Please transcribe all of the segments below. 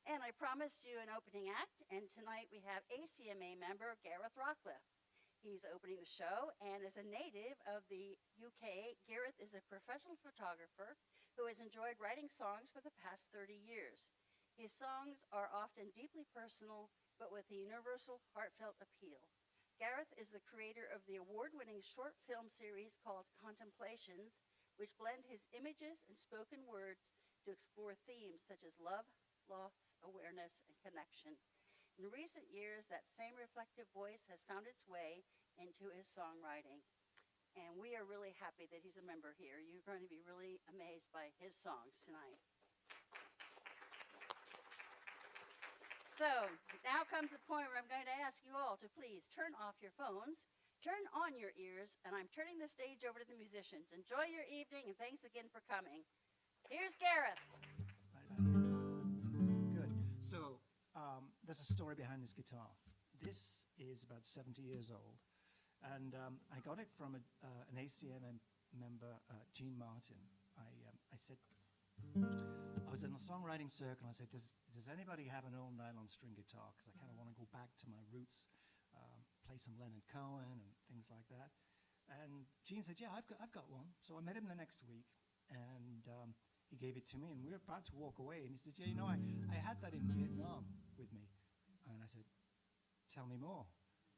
And I promised you an opening act, and tonight we have ACMA member Gareth Rockliffe. He's opening the show, and as a native of the UK, Gareth is a professional photographer who has enjoyed writing songs for the past 30 years. His songs are often deeply personal, but with a universal, heartfelt appeal. Gareth is the creator of the award-winning short film series called Contemplations, which blend his images and spoken words to explore themes such as love, loss, awareness, and connection. In recent years, that same reflective voice has found its way into his songwriting. And we are really happy that he's a member here. You're going to be really amazed by his songs tonight. So now comes the point where I'm going to ask you all to please turn off your phones, turn on your ears, and I'm turning the stage over to the musicians. Enjoy your evening, and thanks again for coming. Here's Gareth. Good. So there's a story behind this guitar. This is about 70 years old, and I got it from an ACMA member, Gene Martin. I said, I was in a songwriting circle, and I said, does anybody have an old nylon string guitar? Because I kind of want to go back to my roots, play some Leonard Cohen and things like that. And Gene said, yeah, I've got one. So I met him the next week, and he gave it to me, and we were about to walk away, and he said, yeah, you know, I had that in Vietnam with me. And I said, tell me more.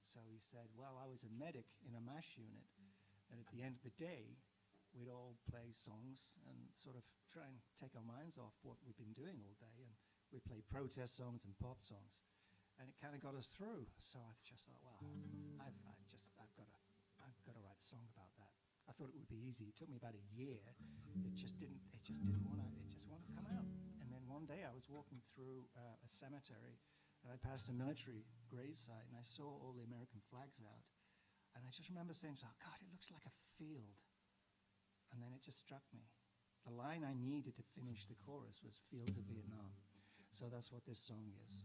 So he said, well, I was a medic in a MASH unit, and at the end of the day, we'd all play songs and sort of try and take our minds off what we've been doing all day, and we played protest songs and pop songs, and it kind of got us through. So I just thought, well, I've got to write a song about that. I thought it would be easy. It took me about a year. It just didn't want to come out. And then one day I was walking through a cemetery, and I passed a military gravesite, and I saw all the American flags out, and I just remember saying, oh God, it looks like a field. And then it just struck me. The line I needed to finish the chorus was Fields of Vietnam. So that's what this song is.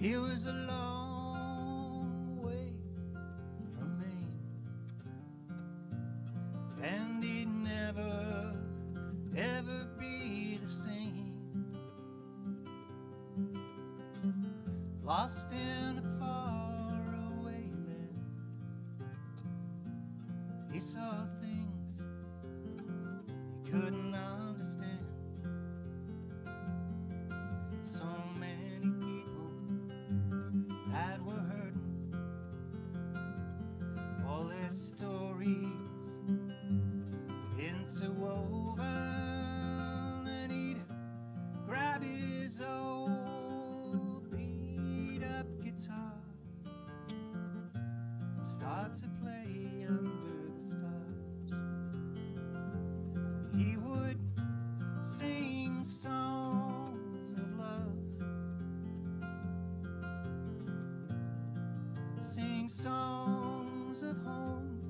It was a long way from Maine, and it'd never, ever be the same. Lost in a faraway land, he saw things he couldn't understand. So many people that were hurting, all their stories interwoven, and he'd grab his old beat-up guitar and start to play under the stars. And he would sing songs of love, sing songs of home,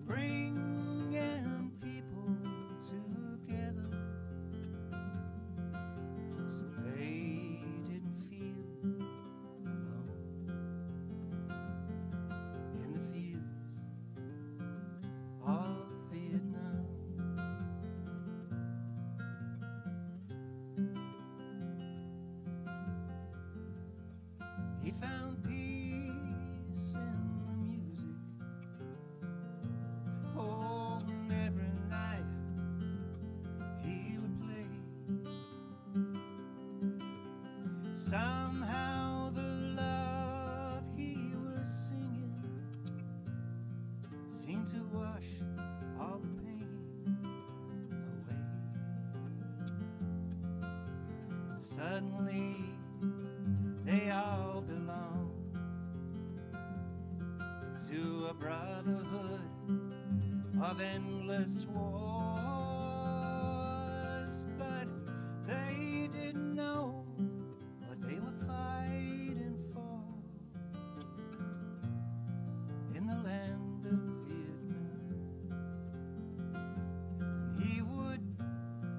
bringing people together so they didn't feel alone in the fields of Vietnam. He found peace in the music. Oh, and every night he would play. Somehow the love he was singing seemed to wash all the pain away. And suddenly they all belong to a brotherhood of endless wars, but they didn't know what they were fighting for in the land of Vietnam. And he would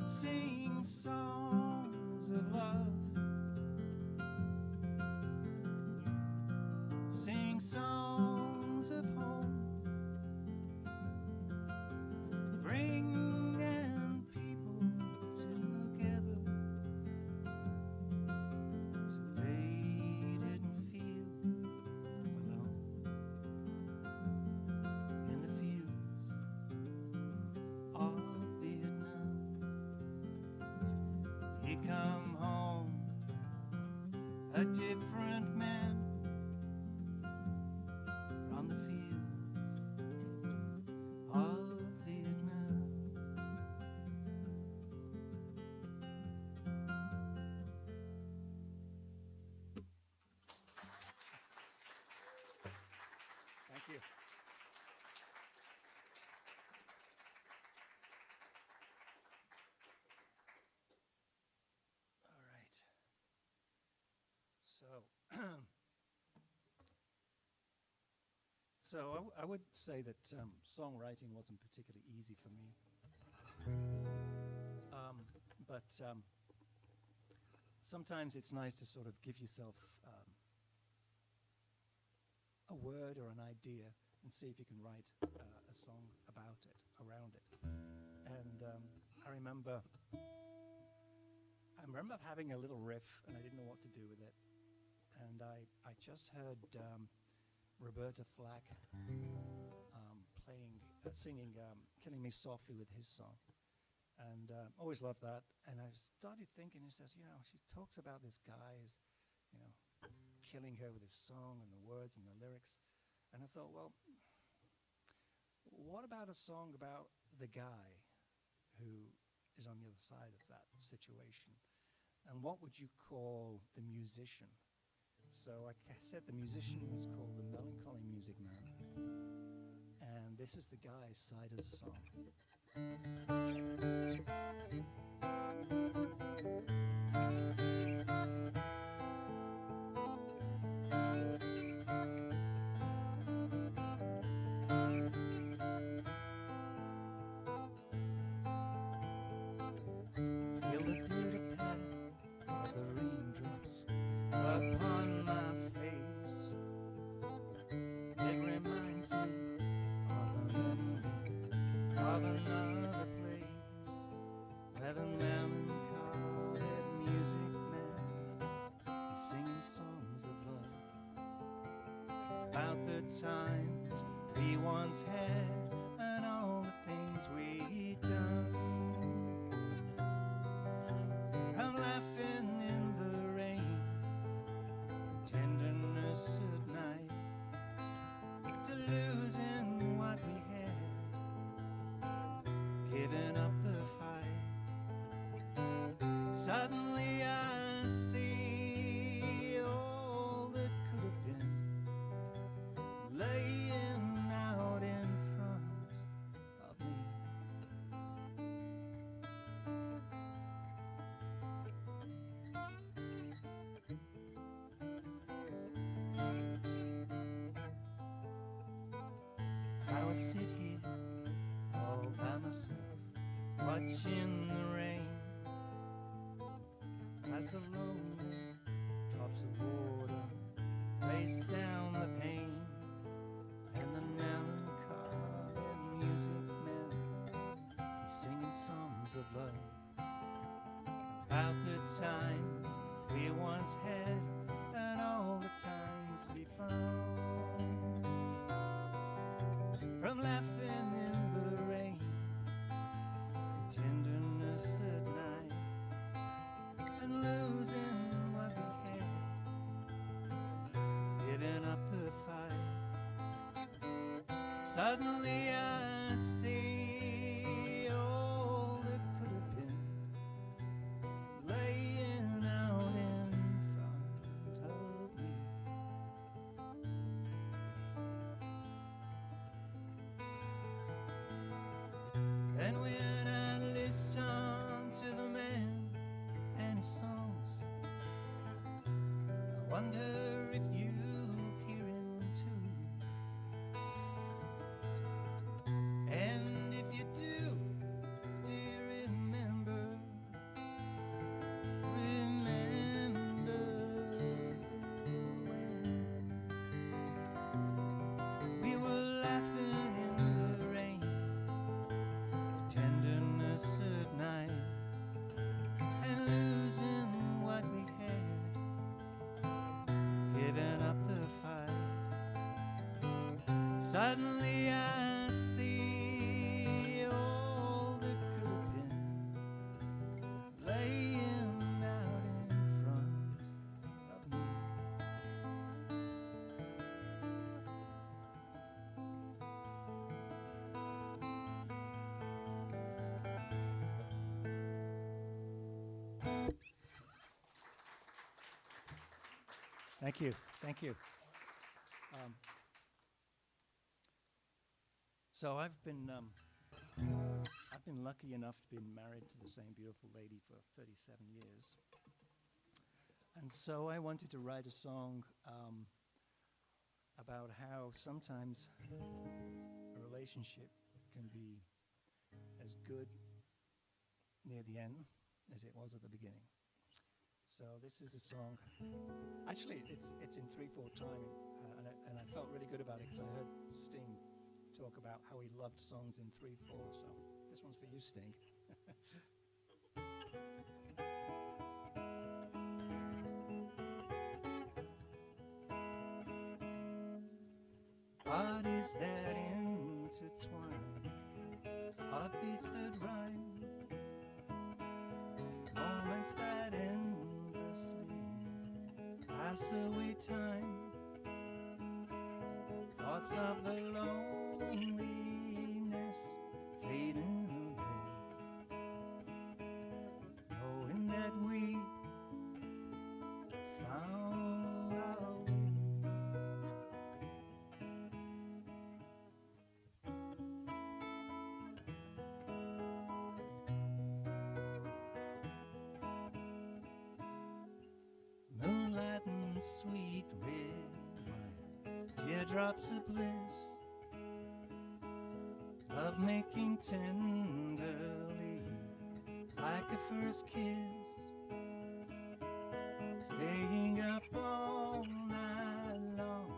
sing songs a different man from the fields of Vietnam. Thank you. All right. So I would say that songwriting wasn't particularly easy for me. But sometimes it's nice to sort of give yourself a word or an idea and see if you can write a song about it, around it. And I remember having a little riff, and I didn't know what to do with it. And I just heard Roberta Flack singing Killing Me Softly with his song. And always loved that. And I started thinking, he says, she talks about this guy who's, killing her with his song and the words and the lyrics. And I thought, well, what about a song about the guy who is on the other side of that situation? And what would you call the musician? So I said the musician was called the Melancholy Music Man. And this is the guy's side of the song. Feel the pitter patter of the raindrops upon my face. It reminds me of a memory of another place where the melancholy music man is singing songs of love about the times we once had and all the things we'd done. From laughing in the rain, tenderness at night, to losing what we had, giving up the fight. Suddenly I see all that could have been laying out in front of me. I would sit here all by myself, watching the rain as the lonely drops of water race down the pane, and the melancholy music man is singing songs of love about the times we once had and all the times we found. From laughing in the rain, tenderness at night, and losing what we had, giving up the fight. Suddenly I see all that could have been laying out in front of me. And when I listen to the man and his songs, I wonder if you hear him too. And if you do you remember when we were laughing in the rain, the tenderness at night, and losing what we had, Thank you. Thank you. So I've been lucky enough to be married to the same beautiful lady for 37 years. And so I wanted to write a song about how sometimes a relationship can be as good near the end as it was at the beginning. So this is a song. Actually, it's in 3/4 time, and I felt really good about it because I heard Sting talk about how he loved songs in 3/4. So this one's for you, Sting. Bodies that intertwine, heartbeats that rhyme, moments that endlessly pass away time, thoughts of the loneliness fading away, knowing that we found our way. Moonlight and sweet red wine, teardrops of bliss, love making tenderly like a first kiss, staying up all night long,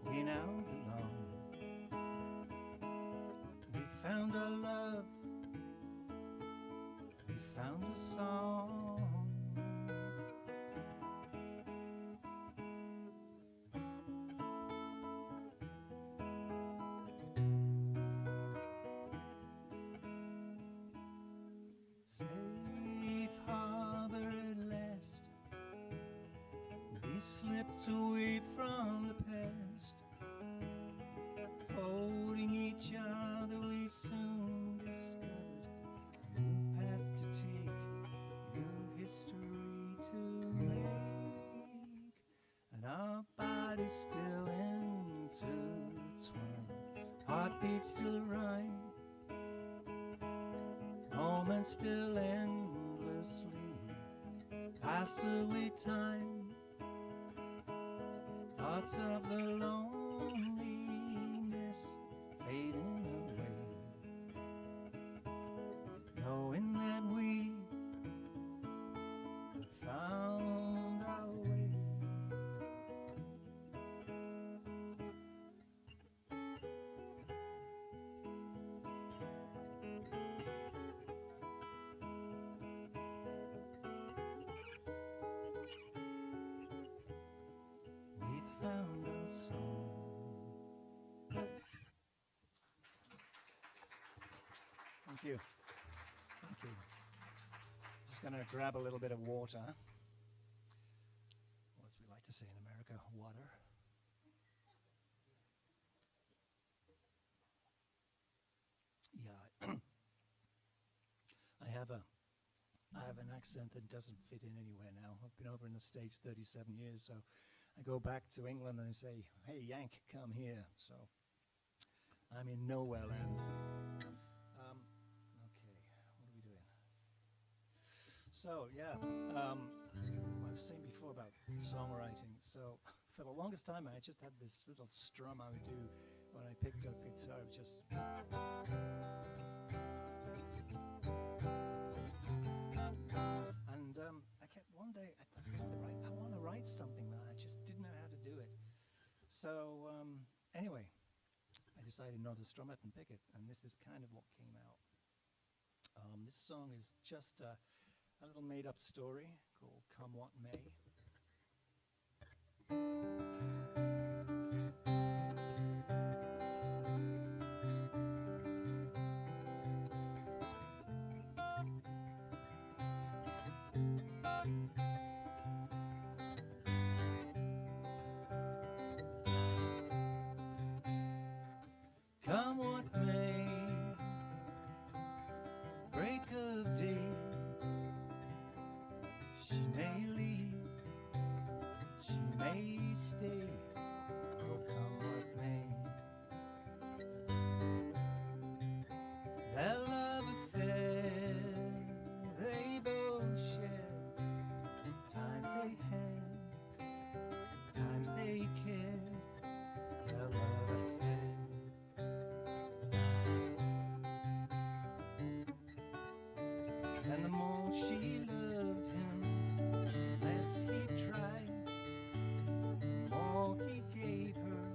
we now belong. We found our love, we found a song. Safe harbor at last, we slipped away from the past, holding each other we soon discovered a new path to take, new history to make, and our bodies still intertwine, heartbeats still rhyme, moments still endlessly pass away time, thoughts of the loneliness fading away, knowing that we have found our way. We found our song. Thank you. Thank you. Just going to grab a little bit of water. Or as we like to say in America, water. Yeah. I have an accent that doesn't fit in anywhere now. I've been over in the States 37 years, so I go back to England and I say, hey, Yank, come here. So I'm in nowhere land. Okay, what are we doing? So, yeah, I was saying before about songwriting. So for the longest time, I just had this little strum I would do when I picked up guitar. It was just... And I kept one day, I thought, I want to write something, but I just didn't know how to do it. So anyway, I decided not to strum it and pick it, and this is kind of what came out. This song is just a little made-up story called Come What May. Come what may, break of day, she may leave, she may she stay? Oh, come what may. Their love affair they both shared. Times they had, times they cared. Their love affair. And the more she loved him, the less he tried. The more he gave her,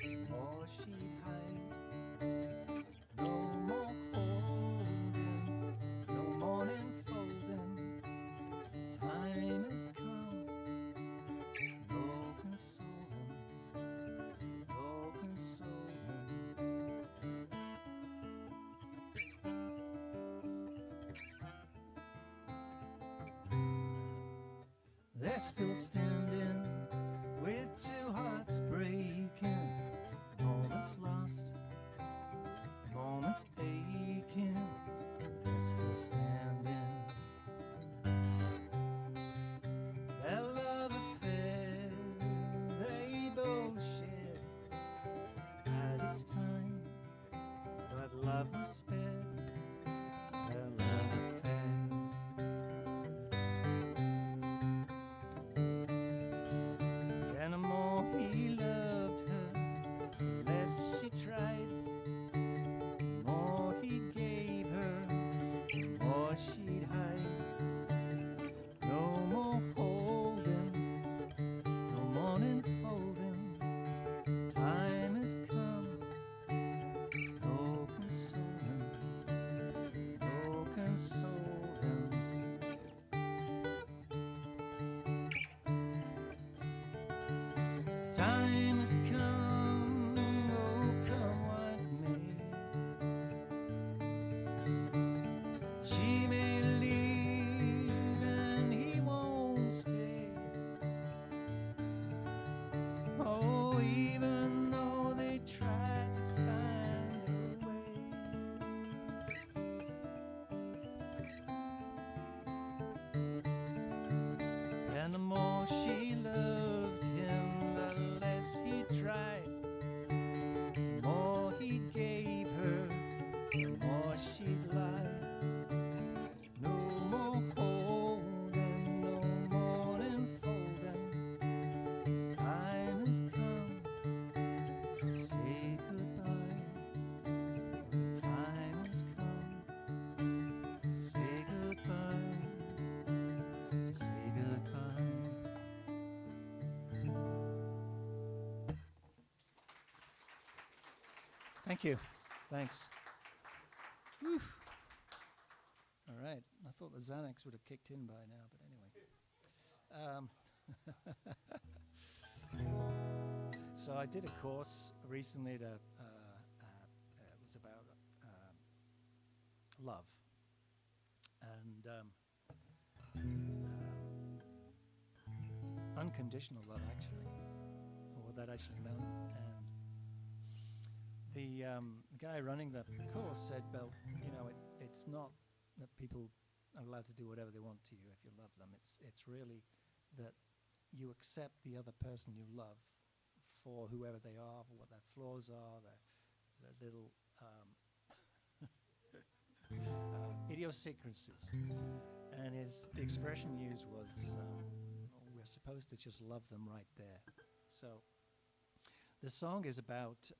the more she'd hide. No more holding, no more enfolding. Time has come, no consoling, no consoling. They're still standing with two hearts breaking, moments lost, moments aching. They're still standing. Their love affair they both shared had its time, but love was spared. Their love affair. And the more he loved her, the less she tried. The more he gave her, the more she'd hide. No more holding, no more enfolding. Time has come, no consoling, no consoling. Time has come, oh come what may. She may leave and he won't stay. Oh, even though they try to find a way. And the more she loved him, the less he tried. The more he gave her, the more she'd lie. No more holding, no more enfolding. Time has come to say goodbye. The time has come to say goodbye, to say goodbye. Thank you. Thanks. Whew. All right. I thought the Xanax would have kicked in by now, but anyway. So I did a course recently that was about love. And unconditional love, actually, or what that actually meant. And the guy running the course said, well, you know, it's not that people are allowed to do whatever they want to you if you love them. It's really that you accept the other person you love for whoever they are, for what their flaws are, their little idiosyncrasies. And the expression used was, we're supposed to just love them right there. So the song is about,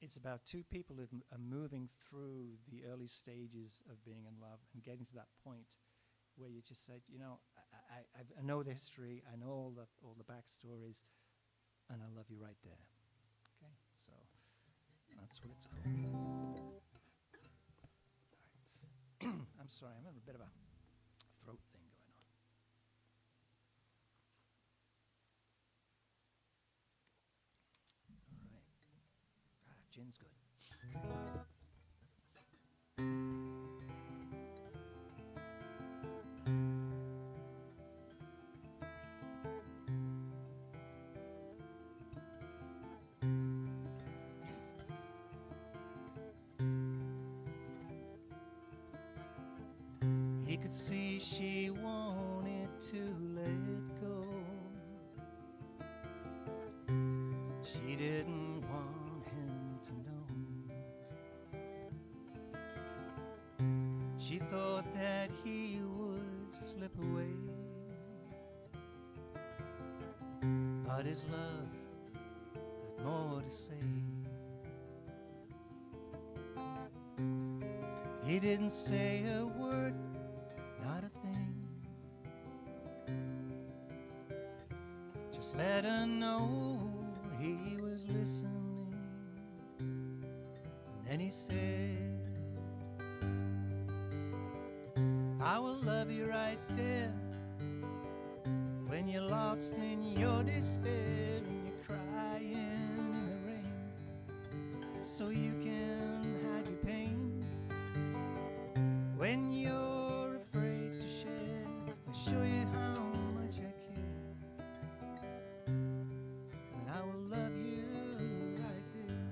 it's about two people who are moving through the early stages of being in love and getting to that point where you just said, you know, I know the history, I know all the backstories, and I love you right there. Okay, so that's what it's called. All right. I'm sorry, I'm having a bit of a throat thing going on. All right. Gin's good. He could see she wanted to let go. She thought that he would slip away, but his love had more to say. He didn't say a word, not a thing. Just let her know he was listening. And then he said, I will love you right there when you're lost in your despair and you're crying in the rain, so you can hide your pain. When you're afraid to share, I'll show you how much I care, and I will love you right there.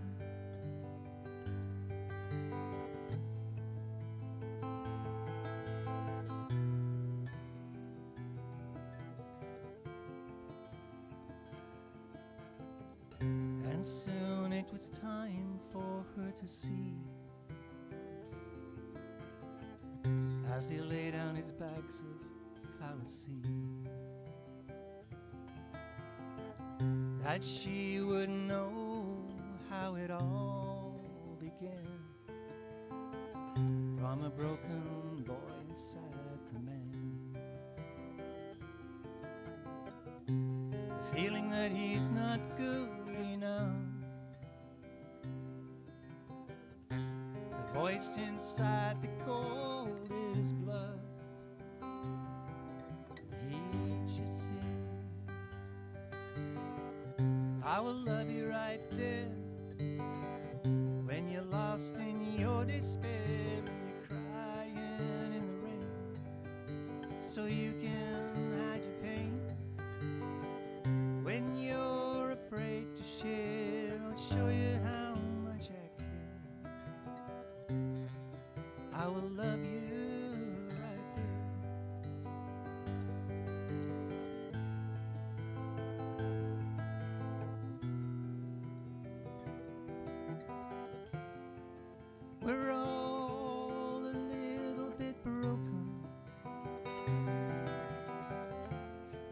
And soon it was time for her to see, as he lay down his bags of fallacy, that she would know how it all began, from a broken boy inside the man, the feeling that he's not good enough, the voice inside the cold his blood. He just said, I will love you right there when you're lost in your despair and you're crying in the rain, so you can hide your pain. When you're afraid to share, I'll show you how much I care. I will love you right there. We're all a little bit broken,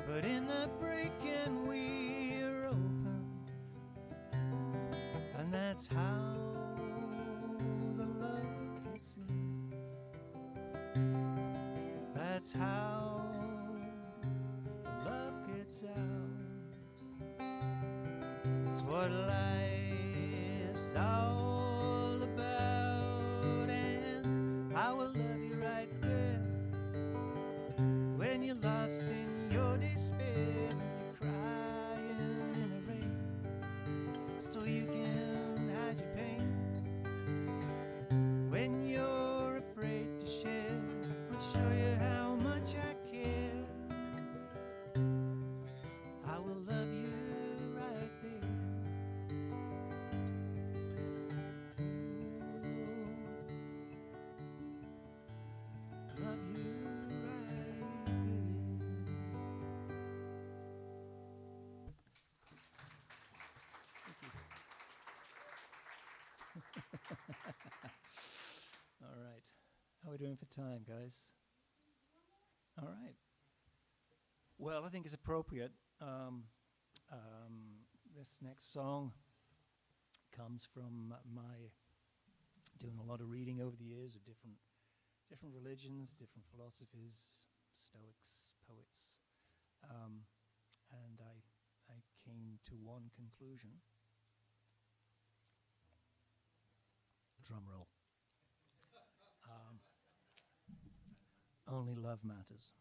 but in the breaking we're open, and that's how the love gets in. That's how the love gets out. It's what life's all about, and I will love you right there when you're lost in your despair and you're crying in the rain, so you can hide your pain. When you're afraid to share, I'll show you how much I care. I will love you right there. Ooh, love you right there. All right. How are we doing for time, guys? All right. Well, I think it's appropriate. This next song comes from my doing a lot of reading over the years of different religions, different philosophies, Stoics, poets, and I came to one conclusion. Drum roll. Only love matters.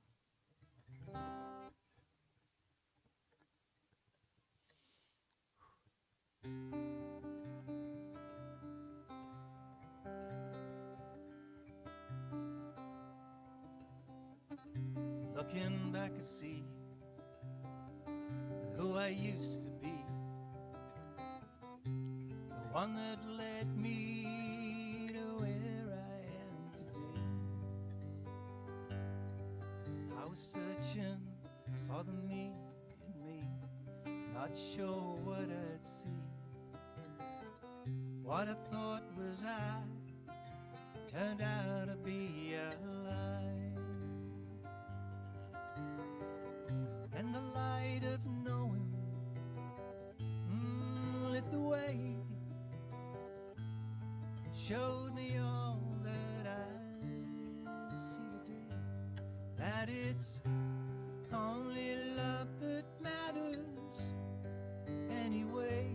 Looking back I see who I used to be, the one that led me to where I am today. I was searching for the me in me, not sure what I'd see. What I thought was I turned out to be a lie. And the light of knowing lit the way, showed me all that I see today, that it's only love that matters anyway,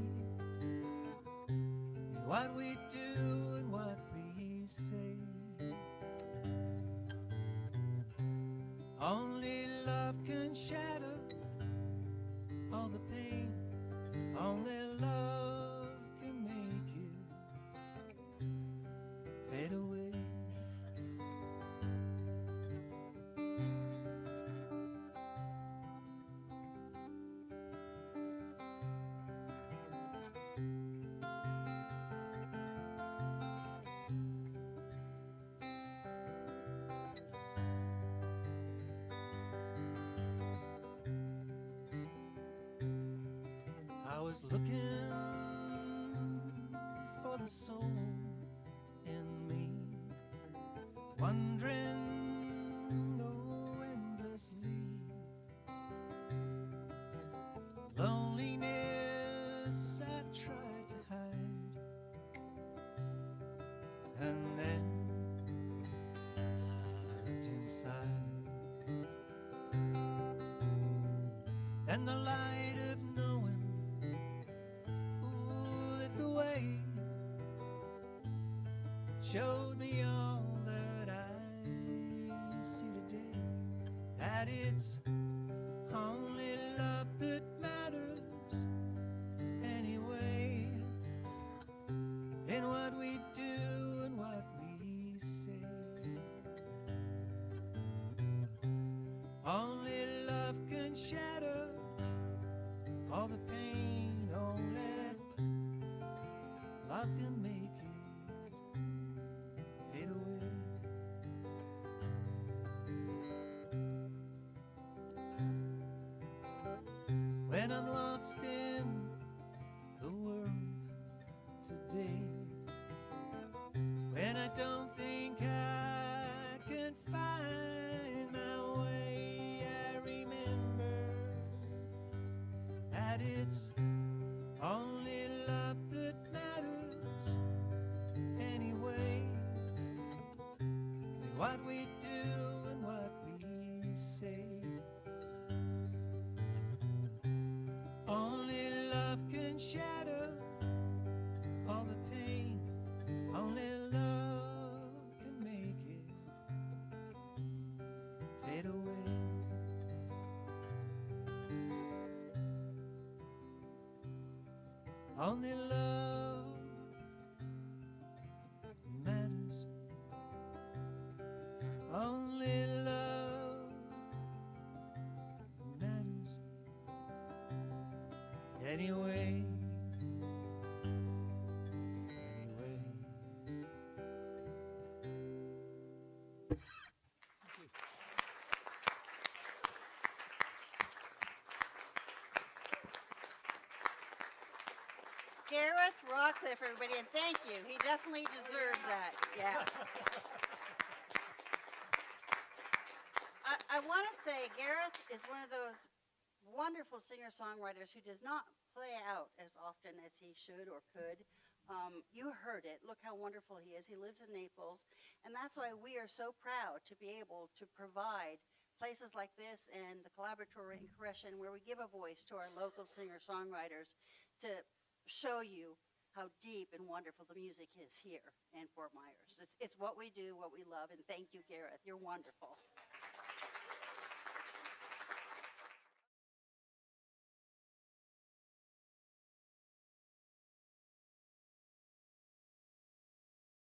in what we do and what we say. Only love can shatter all the pain, only love can make it fade away. I was looking for the soul in me, wondering, oh, endlessly. Loneliness I tried to hide, and then I looked inside, and the light of knowing lit the way, showed me all that I see today, that it's only love that matters anyway, in what we do and what we say. Only love can shatter all the pain, only love can make it fade away. When I'm lost in the world today, when I don't think I can find my way, I remember that it's only love that matters anyway, in what we do and what we say. Only love can shatter all the pain, only love can make it fade away. Only love matters, only love matters anyway, anyway. Gareth Rockliffe, everybody, and thank you. He definitely deserved that. Yeah. I want to say Gareth is one of those wonderful singer-songwriters who does not play out as often as he should or could. You heard it. Look how wonderful he is. He lives in Naples, and that's why we are so proud to be able to provide places like this and the Collaboratory in Correction, where we give a voice to our local singer-songwriters to show you how deep and wonderful the music is here in Fort Myers. It's what we do, what we love, and thank you, Gareth. You're wonderful.